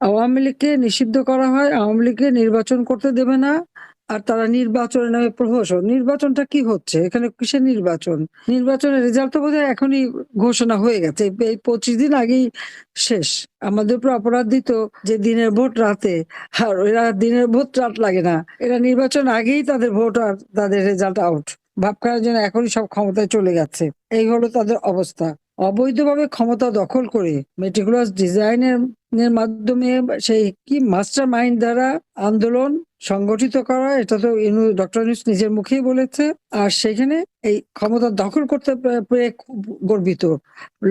আওয়ামী লীগকে নিষিদ্ধ করা হয়, আওয়ামী লীগকে নির্বাচন করতে দেবে না। আর তারা নির্বাচনের নামে প্রহসন। নির্বাচনটা কি হচ্ছে? এখানে কিসের নির্বাচন? নির্বাচনের রেজাল্ট তো বোধহয় এখনই ঘোষণা হয়ে গেছে। এই ২৫ দিন আগেই শেষ। আমাদের উপর অপরাধ দিত যে দিনের ভোট রাতে। আর এরা দিনের ভোট রাত লাগে না। এরা নির্বাচন আগেই তাদের ভোট আর তাদের রেজাল্ট আউট। ভাব করার জন্য এখনই সব ক্ষমতায় চলে গেছে। এই হলো তাদের অবস্থা। অবৈধভাবে ক্ষমতা দখল করে মেটিকুলাস ডিজাইনের এর মাধ্যমে সেই কি মাস্টার মাইন্ড দ্বারা আন্দোলন সংগঠিত করা, এটা তো ডক্টর ইউনূস নিজের মুখেই বলেছে। আর সেখানে এই ক্ষমতা দখল করতে পেরে খুব গর্বিত।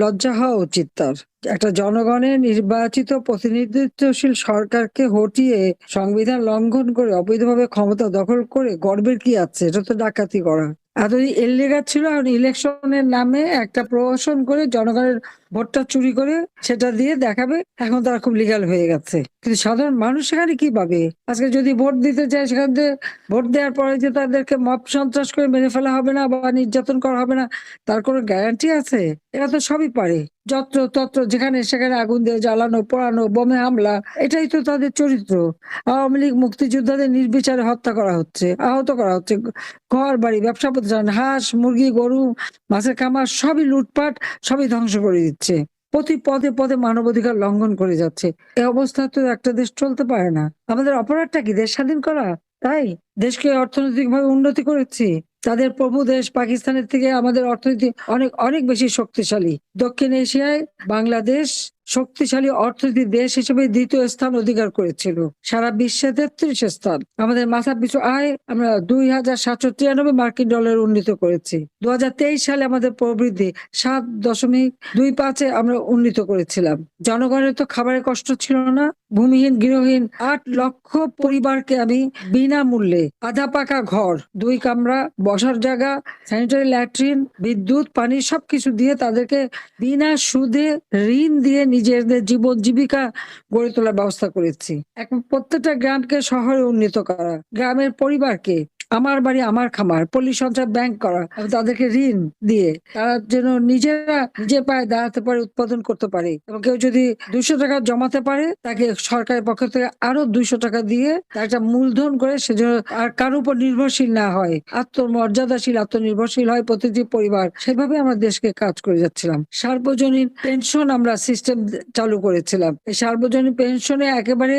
লজ্জা হওয়া উচিত তার। একটা জনগণের নির্বাচিত প্রতিনিধিত্বশীল সরকারকে হটিয়ে সংবিধান লঙ্ঘন করে অবৈধভাবে ক্ষমতা দখল করে গর্বের কি আছে? এটা তো ডাকাতি করা। এতদিন ইল্লিগাল ছিল, এখন ইলেকশনের নামে একটা প্রহসন করে জনগণের ভোটটা চুরি করে সেটা দিয়ে দেখাবে এখন তারা খুব লিগ্যাল হয়ে গেছে। কিন্তু সাধারণ মানুষ সেখানে কি পাবে? আজকে যদি ভোট দিতে চায়, সেখান থেকে ভোট দেওয়ার পরে যে তাদেরকে মব সন্ত্রাস করে মেরে ফেলা হবে না বা নির্যাতন করা হবে না, তার কোনো গ্যারান্টি আছে? এরা তো সবই পারে। যত্র তত্র যেখানে সেখানে আগুন দিয়ে জ্বালানো, পোড়ানো, বোমে হামলা, এটাই তো তাদের চরিত্র। আওয়ামী লীগ মুক্তিযোদ্ধাদের নির্বিচারে হত্যা করা হচ্ছে, আহত করা হচ্ছে, ঘর বাড়ি, ব্যবসা প্রতিষ্ঠান, হাঁস মুরগি, গরু, মাছের খামার সবই লুটপাট, সবই ধ্বংস করে দিচ্ছে। প্রতি পদে পদে মানবাধিকার লঙ্ঘন করে যাচ্ছে। এই অবস্থা তো একটা দেশ চলতে পারে না। আমাদের অপরাধটা কি? দেশ স্বাধীন করা? তাই দেশকে অর্থনৈতিকভাবে উন্নতি করেছি। তাদের প্রভু দেশ পাকিস্তানের থেকে আমাদের অর্থনীতি অনেক অনেক বেশি শক্তিশালী। দক্ষিণ এশিয়ায় বাংলাদেশ শক্তিশালী অর্থনীতির দেশ হিসেবে ২য় স্থান অধিকার করেছিল। সারা বিশ্বে ৩৩ স্থান। আমাদের মাথা পিছু আয় আমরা ২,৭৯৩ মার্কিন ডলার উন্নীত করেছি। ২০২৩ সালে আমাদের প্রবৃদ্ধি ৭.২৫-এ আমরা উন্নীত করেছিলাম। জনগণের তো খাবারের কষ্ট ছিল না। ভূমিহীন গৃহহীন ৮ লক্ষ পরিবারকে আমি বিনামূল্যে আধা পাকা ঘর, ২ কামরা, বসার জায়গা, স্যানিটারি ল্যাট্রিন, বিদ্যুৎ, পানি সবকিছু দিয়ে তাদেরকে বিনা সুদে ঋণ দিয়ে নিজেদের জীবন জীবিকা গড়ে তোলার ব্যবস্থা করেছি। এখন প্রত্যেকটা গ্রামকে শহরে উন্নীত করা, গ্রামের পরিবারকে আমার বাড়ি আমার খামার, পল্লী সঞ্চয় ব্যাংক করা এবং তাদেরকে ঋণ দিয়ে তারা যেন নিজেরা নিজের পায়ে দাঁড়াতে পারে, উৎপাদন করতে পারে। এবং কেউ যদি ২০০ টাকা জমাতে পারে, তাকে সরকারের পক্ষ থেকে আরো ২০০ টাকা দিয়ে তার একটা মূলধন করে সে যেন আর কারোর উপর নির্ভরশীল না হয়, আত্মমর্যাদাশীল, আত্মনির্ভরশীল হয় প্রতিটি পরিবার। সেভাবে আমরা দেশকে কাজ করে যাচ্ছিলাম। সার্বজনীন পেনশন আমরা সিস্টেম চালু করেছিলাম। এই সার্বজনীন পেনশনে একেবারে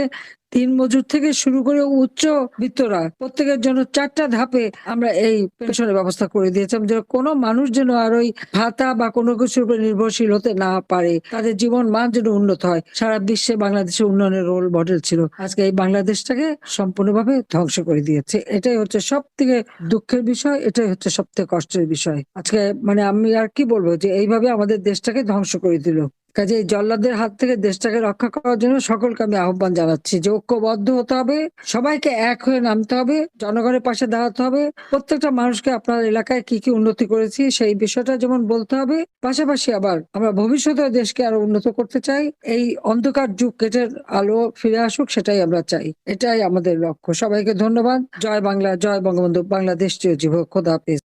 দিনমজুর থেকে শুরু করে উচ্চবিত্তরা প্রত্যেকের জন্য ৪টা ধাপে আমরা এই পেনশনের ব্যবস্থা করে দিয়েছিলাম, যে কোনো মানুষ যেন আর ওই ভাতা বা কোনো কিছুর উপর নির্ভরশীল হতে না পারে, তাদের জীবন মান যেন উন্নত হয়। সারা বিশ্বে বাংলাদেশের উন্নয়নের রোল মডেল ছিল। আজকে এই বাংলাদেশটাকে সম্পূর্ণভাবে ধ্বংস করে দিয়েছে। এটাই হচ্ছে সব থেকে দুঃখের বিষয়, এটাই হচ্ছে সব থেকে কষ্টের বিষয়। আজকে মানে আমি আর কি বলবো, যে এইভাবে আমাদের দেশটাকে ধ্বংস করে দিল। কাজে এই জল্লাদের হাত থেকে দেশটাকে রক্ষা করার জন্য সকলকে আমি আহ্বান জানাচ্ছি যে ঐক্যবদ্ধ হতে হবে, সবাইকে এক হয়ে নামতে হবে, জনগণের পাশে দাঁড়াতে হবে। প্রত্যেকটা মানুষকে আপনার এলাকায় কি কি উন্নতি করেছি সেই বিষয়টা যেমন বলতে হবে, পাশাপাশি আবার আমরা ভবিষ্যতে দেশকে আরো উন্নত করতে চাই। এই অন্ধকার যুগ কেটে আলো ফিরে আসুক, সেটাই আমরা চাই। এটাই আমাদের লক্ষ্য। সবাইকে ধন্যবাদ। জয় বাংলা, জয় বঙ্গবন্ধু। বাংলাদেশ চিরজীবন। খোদা হাফেজ।